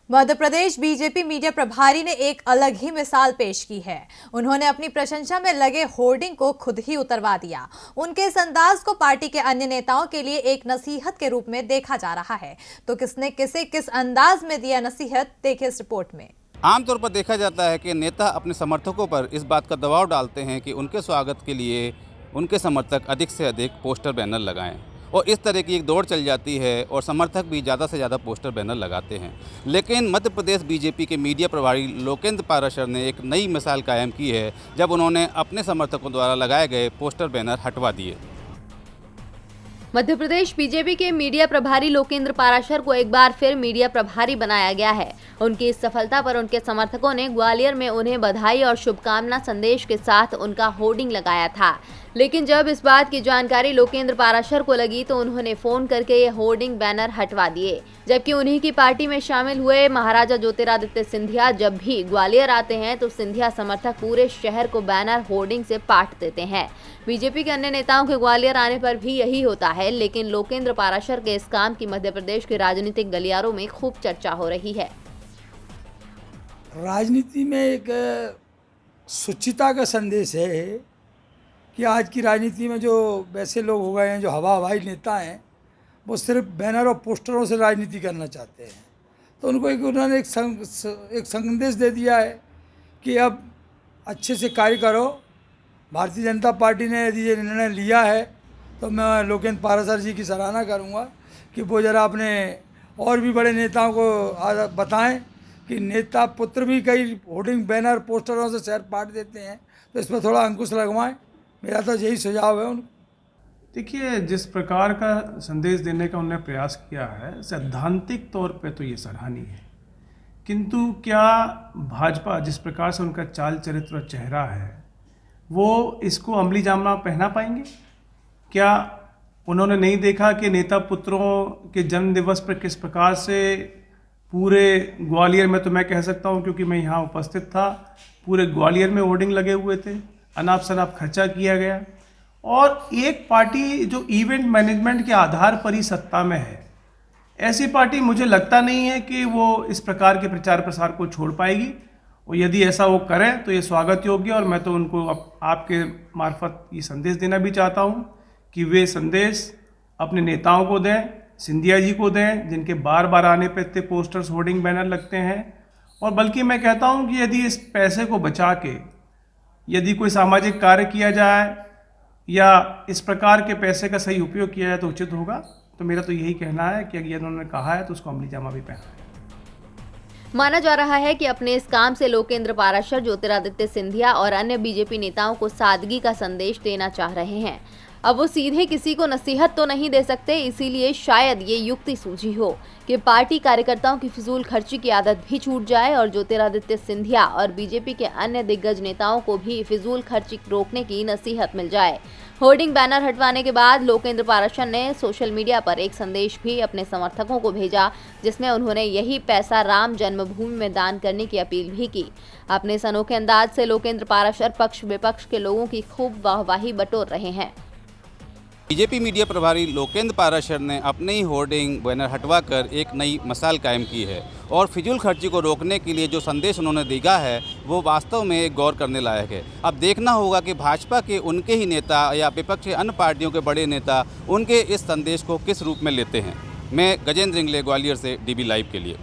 Madhya Pradesh BJP media प्रभारी ने एक अलग ही मिसाल पेश की है। उन्होंने अपनी प्रशंसा में लगे होर्डिंग को खुद ही उतरवा दिया। उनके इस अंदाज को पार्टी के अन्य नेताओं के लिए एक नसीहत के रूप में देखा जा रहा है। तो किसने किसे किस अंदाज में दिया नसीहत, देखिए इस रिपोर्ट में। आमतौर पर देखा जाता है कि नेता अपने समर्थकों पर इस बात का दबाव डालते हैं कि उनके स्वागत के लिए उनके समर्थक अधिक से अधिक पोस्टर बैनर लगाएं, और इस तरह की एक दौड़ चल जाती है और समर्थक भी ज़्यादा से ज़्यादा पोस्टर बैनर लगाते हैं। लेकिन मध्य प्रदेश बीजेपी के मीडिया प्रभारी लोकेंद्र पाराशर ने एक नई मिसाल कायम की है, जब उन्होंने अपने समर्थकों द्वारा लगाए गए पोस्टर बैनर हटवा दिए। मध्य प्रदेश बीजेपी के मीडिया प्रभारी लोकेंद्र पाराशर को एक बार फिर मीडिया प्रभारी बनाया गया है। उनकी इस सफलता पर उनके समर्थकों ने ग्वालियर में उन्हें बधाई और शुभकामना संदेश के साथ उनका होर्डिंग लगाया था। लेकिन जब इस बात की जानकारी लोकेंद्र पाराशर को लगी तो उन्होंने फोन करके ये होर्डिंग बैनर हटवा दिए। जबकि उन्हीं की पार्टी में शामिल हुए महाराजा ज्योतिरादित्य सिंधिया जब भी ग्वालियर आते हैं तो सिंधिया समर्थक पूरे शहर को बैनर होर्डिंग से पाट देते हैं। बीजेपी के अन्य नेताओं के ग्वालियर आने पर भी यही होता है, लेकिन लोकेंद्र पाराशर के इस काम की मध्य प्रदेश के राजनीतिक गलियारों में खूब चर्चा हो रही है। राजनीति में एक शुचिता का संदेश है कि आज की राजनीति में जो वैसे लोग हो गए हैं, जो हवाई नेता हैं, वो सिर्फ बैनर और पोस्टरों से राजनीति करना चाहते हैं। तो उनको उन्होंने एक संदेश दे दिया है कि अब अच्छे से कार्य करो। भारतीय जनता पार्टी ने यदि ये निर्णय लिया है तो मैं लोकेंद्र पाराशर जी की सराहना करूंगा कि वो ज़रा अपने और भी बड़े नेताओं को बताएं कि नेता पुत्र भी कई होर्डिंग बैनर पोस्टरों से शहर पाट देते हैं, तो इस पर थोड़ा अंकुश लगवाएं। मेरा तो यही सुझाव है उनको। देखिए, जिस प्रकार का संदेश देने का उन्होंने प्रयास किया है, सैद्धांतिक तौर पे तो ये सराहनीय है, किंतु क्या भाजपा जिस प्रकार से उनका चाल चरित्र और चेहरा है वो इसको अमली जामा पहना पाएंगे? क्या उन्होंने नहीं देखा कि नेता पुत्रों के जन्म दिवस पर किस प्रकार से पूरे ग्वालियर में, तो मैं कह सकता हूं क्योंकि मैं यहाँ उपस्थित था, पूरे ग्वालियर में होर्डिंग लगे हुए थे, अनाप शनाप खर्चा किया गया। और एक पार्टी जो इवेंट मैनेजमेंट के आधार पर ही सत्ता में है, ऐसी पार्टी मुझे लगता नहीं है कि वो इस प्रकार के प्रचार प्रसार को छोड़ पाएगी। और यदि ऐसा वो करें तो ये स्वागत योग्य, और मैं तो उनको आपके मार्फत ये संदेश देना भी चाहता हूँ कि वे संदेश अपने नेताओं को दें, सिंधिया जी को दें, जिनके बार बार आने पर इतने पोस्टर्स होर्डिंग बैनर लगते हैं। और बल्कि मैं कहता हूँ कि यदि इस पैसे को बचा के यदि कोई सामाजिक कार्य किया जाए या इस प्रकार के पैसे का सही उपयोग किया जाए तो उचित होगा। तो मेरा तो यही कहना है कि अगर उन्होंने कहा है तो उसको अमली जामा भी पहना है। माना जा रहा है कि अपने इस काम से लोकेंद्र पाराशर ज्योतिरादित्य सिंधिया और अन्य बीजेपी नेताओं को सादगी का संदेश देना चाह रहे हैं। अब वो सीधे किसी को नसीहत तो नहीं दे सकते, इसीलिए शायद ये युक्ति सूझी हो कि पार्टी कार्यकर्ताओं की फिजूल खर्ची की आदत भी छूट जाए और ज्योतिरादित्य सिंधिया और बीजेपी के अन्य दिग्गज नेताओं को भी फिजूल खर्ची रोकने की नसीहत मिल जाए। होर्डिंग बैनर हटवाने के बाद लोकेंद्र पाराशर ने सोशल मीडिया पर एक संदेश भी अपने समर्थकों को भेजा, जिसमें उन्होंने यही पैसा राम जन्मभूमि में दान करने की अपील भी की। अपने इस अनोखे अंदाज से लोकेंद्र पाराशर पक्ष विपक्ष के लोगों की खूब वाहवाही बटोर रहे हैं। बीजेपी मीडिया प्रभारी लोकेंद्र पाराशर ने अपने ही होर्डिंग बैनर हटवाकर एक नई मिसाल कायम की है, और फिजूल खर्ची को रोकने के लिए जो संदेश उन्होंने दिया है वो वास्तव में एक गौर करने लायक है। अब देखना होगा कि भाजपा के उनके ही नेता या विपक्ष के अन्य पार्टियों के बड़े नेता उनके इस संदेश को किस रूप में लेते हैं। मैं गजेंद्र इंगले, ग्वालियर से DB लाइव के लिए।